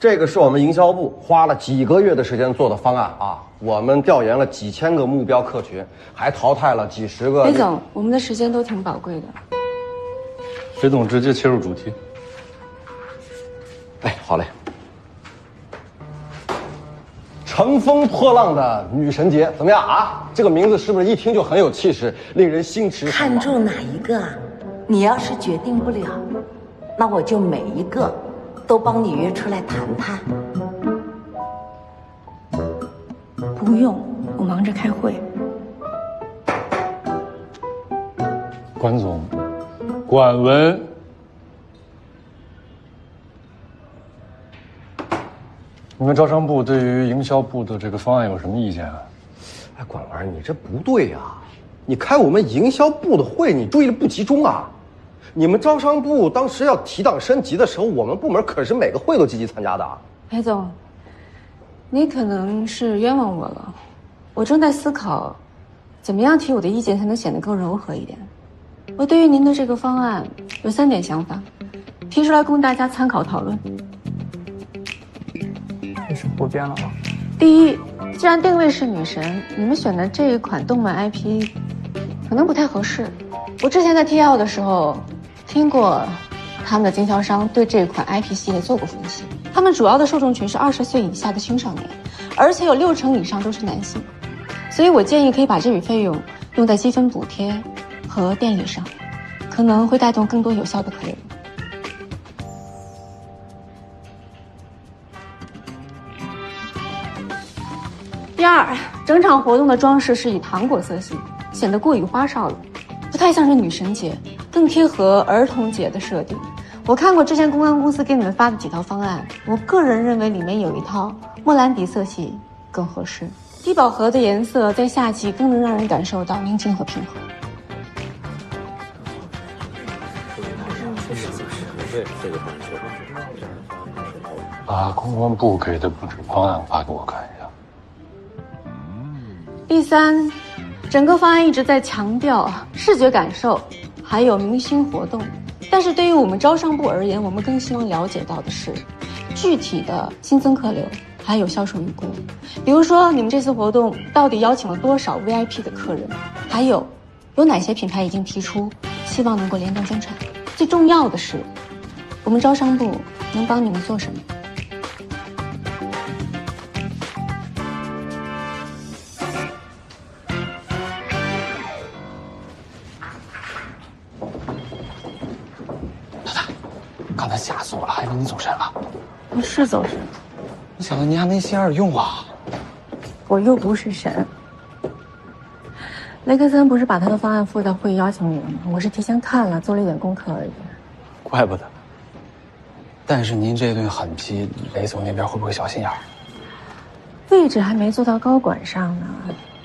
这个是我们营销部花了几个月的时间做的方案啊。我们调研了几千个目标客群，还淘汰了几十个。雷总，我们的时间都挺宝贵的。雷总直接切入主题。哎，好嘞。乘风破浪的女神节怎么样啊？这个名字是不是一听就很有气势，令人心驰神往？看中哪一个？你要是决定不了，那我就每一个都帮你约出来谈谈。不用，我忙着开会。关总，管文。你们招商部对于营销部的这个方案有什么意见啊？哎，管文，你这不对啊！你开我们营销部的会，你注意力不集中啊！你们招商部当时要提档升级的时候，我们部门可是每个会都积极参加的。雷总，你可能是冤枉我了。我正在思考，怎么样提我的意见才能显得更柔和一点。我对于您的这个方案有3点想法，提出来供大家参考讨论。这是不变了吗？第一，既然定位是女神，你们选的这一款动漫 IP 可能不太合适。我之前在 TL 的时候听过他们的经销商对这款 IP 系列做过分析，他们主要的受众群是20岁以下的青少年，而且有60%以上都是男性。所以我建议可以把这笔费用用在积分补贴和电力上，可能会带动更多有效的客流。第二，整场活动的装饰是以糖果色系，显得过于花哨了，不太像是女神节，更贴合儿童节的设定。我看过之前公关公司给你们发的几套方案，我个人认为里面有一套莫兰迪色系更合适，低饱和的颜色在夏季更能让人感受到宁静和平和。把公关部给的布置方案发给我看一下。第三，整个方案一直在强调视觉感受，还有明星活动。但是对于我们招商部而言，我们更希望了解到的是具体的新增客流，还有销售预估。比如说，你们这次活动到底邀请了多少 VIP 的客人？还有哪些品牌已经提出希望能够联动宣传？最重要的是，我们招商部能帮你们做什么？刚才吓死我了，还以为你走神了。我是走神，我想你还没心眼用啊！我又不是神。雷克森不是把他的方案附在会议邀请里了吗？我是提前看了，做了一点功课而已。怪不得。但是您这顿狠批，雷总那边会不会小心眼儿？位置还没做到高管上呢，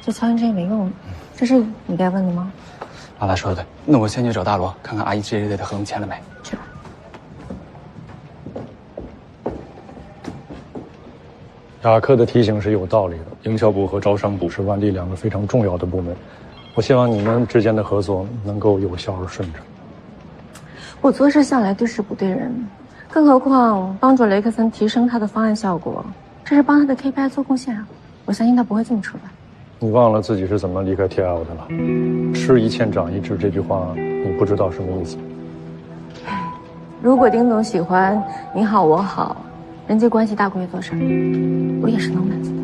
就操心这些没用的。这是你该问的吗？阿拉说的对，那我先去找大罗，看看阿姨这一类的合同签了没。去吧。雅克的提醒是有道理的，营销部和招商部是万历2个非常重要的部门，我希望你们之间的合作能够有效而顺畅。我做事向来对事不对人，更何况帮助雷克森提升他的方案效果，这是帮他的 KPI 做贡献啊！我相信他不会这么处罚。你忘了自己是怎么离开 TL 的了？吃一堑长一智这句话，你不知道什么意思。如果丁总喜欢你好我好，人际关系大过于做事，我也是能满足的。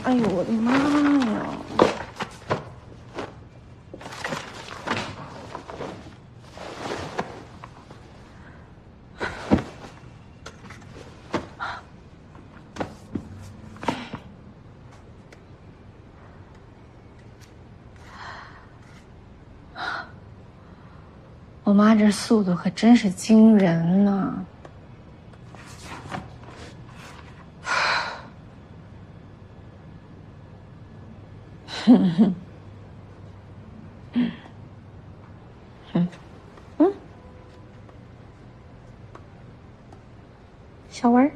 哎呦我的妈呀！我妈这速度可真是惊人呢。小文儿，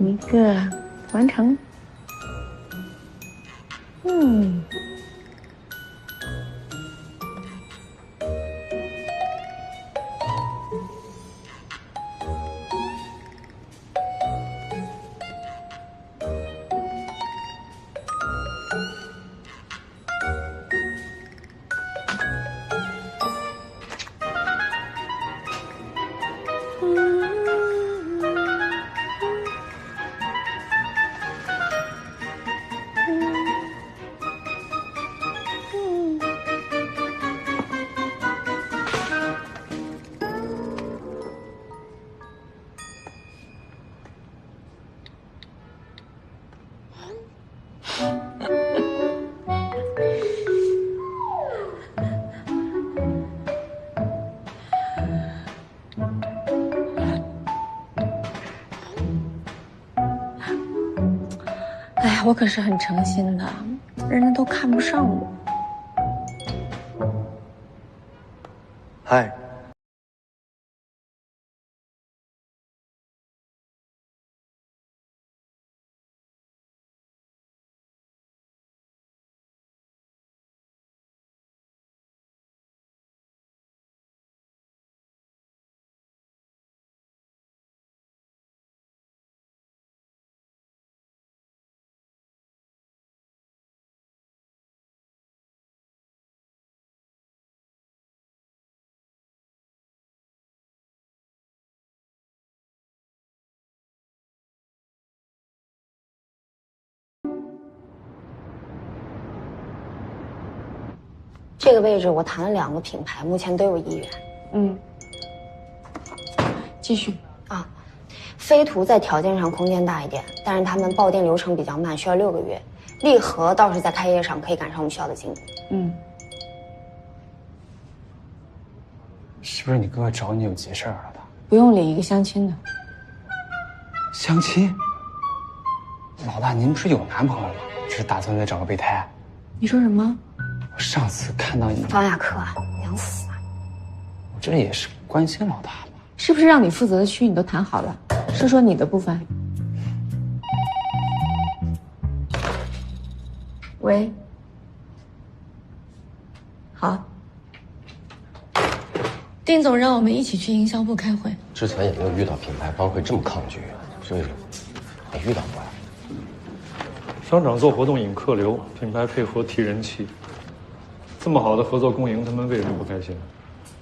一个完成。我可是很诚心的，人家都看不上我。嗨，这个位置我谈了2个品牌，目前都有意愿。继续啊，飞图在条件上空间大一点，但是他们爆店流程比较慢，需要6个月。利和倒是在开业上可以赶上我们需要的进度。是不是你哥哥找你有急事儿了的？不用理一个相亲的。相亲？老大，您不是有男朋友吗？只是打算再找个备胎？你说什么？我上次看到你，方亚克啊，想死啊！我这也是关心老大嘛。是不是让你负责的区域你都谈好了？说说你的部分。喂。好。丁总让我们一起去营销部开会。之前也没有遇到品牌方会这么抗拒，是为什么？没遇到过呀。商场做活动引客流，品牌配合提人气，这么好的合作共赢，他们为什么不开心？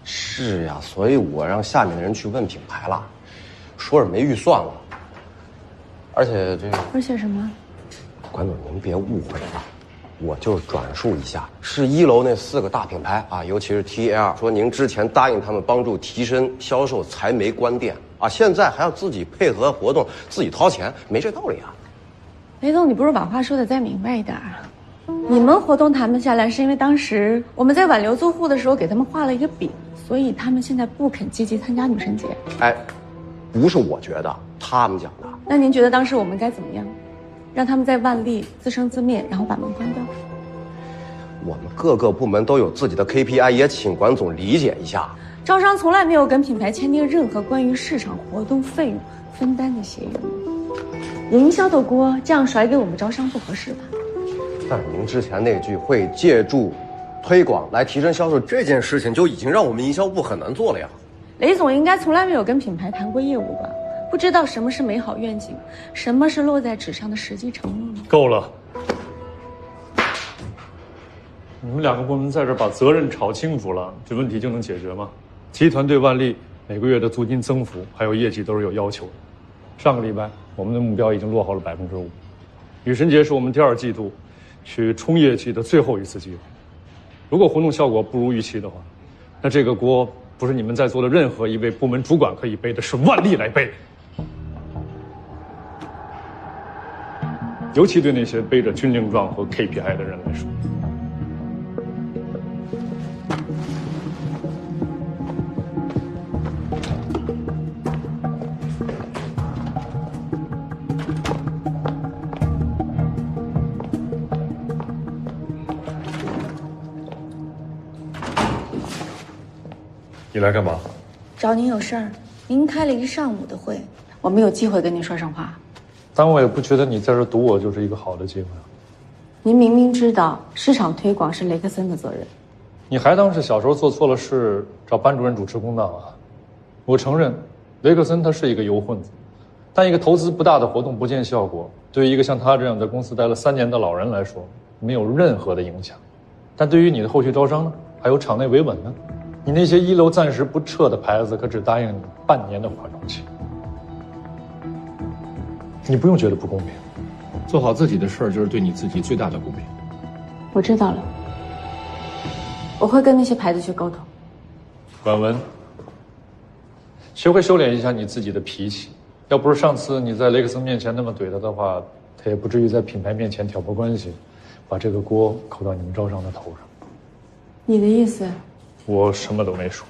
是呀，所以我让下面的人去问品牌了，说是没预算了。而且这个，而且什么？管总您别误会了，我就转述一下，是1楼那4个大品牌啊，尤其是 TL 说您之前答应他们帮助提升销售才没关店啊，现在还要自己配合活动，自己掏钱，没这道理啊。雷总，你不如把话说得再明白一点。你们活动谈不下来，是因为当时我们在挽留租户的时候给他们画了一个饼，所以他们现在不肯积极参加女神节。哎，不是我觉得，他们讲的。那您觉得当时我们该怎么样？让他们在万历自生自灭，然后把门关掉？我们各个部门都有自己的 KPI， 也请管总理解一下。招商从来没有跟品牌签订任何关于市场活动费用分担的协议。营销的锅这样甩给我们招商不合适吧？但是您之前那句会借助推广来提升销售这件事情，就已经让我们营销部很难做了呀。雷总应该从来没有跟品牌谈过业务吧？不知道什么是美好愿景，什么是落在纸上的实际承诺呢？够了！你们2个部门在这把责任吵清楚了，这问题就能解决吗？集团对万历每个月的租金增幅还有业绩都是有要求的。上个礼拜我们的目标已经落后了5%。女神节是我们第2季度去冲业绩的最后一次机会。如果活动效果不如预期的话，那这个锅不是你们在座的任何一位部门主管可以背的，是万历来背。尤其对那些背着军令状和 KPI 的人来说。你来干嘛？找您有事儿。您开了一上午的会，我没有机会跟您说上话。但我也不觉得你在这堵我就是一个好的机会。您明明知道市场推广是雷克森的责任，你还当是小时候做错了事找班主任主持公道啊？我承认，雷克森他是一个油混子，但一个投资不大的活动不见效果，对于一个像他这样在公司待了3年的老人来说，没有任何的影响。但对于你的后续招商呢，还有场内维稳呢，你那些1楼暂时不撤的牌子可只答应你半年的缓冲期。你不用觉得不公平，做好自己的事儿就是对你自己最大的公平。我知道了，我会跟那些牌子去沟通。婉文，学会收敛一下你自己的脾气。要不是上次你在雷克森面前那么怼他的话，他也不至于在品牌面前挑拨关系，把这个锅扣到你们招商的头上。你的意思？我什么都没说。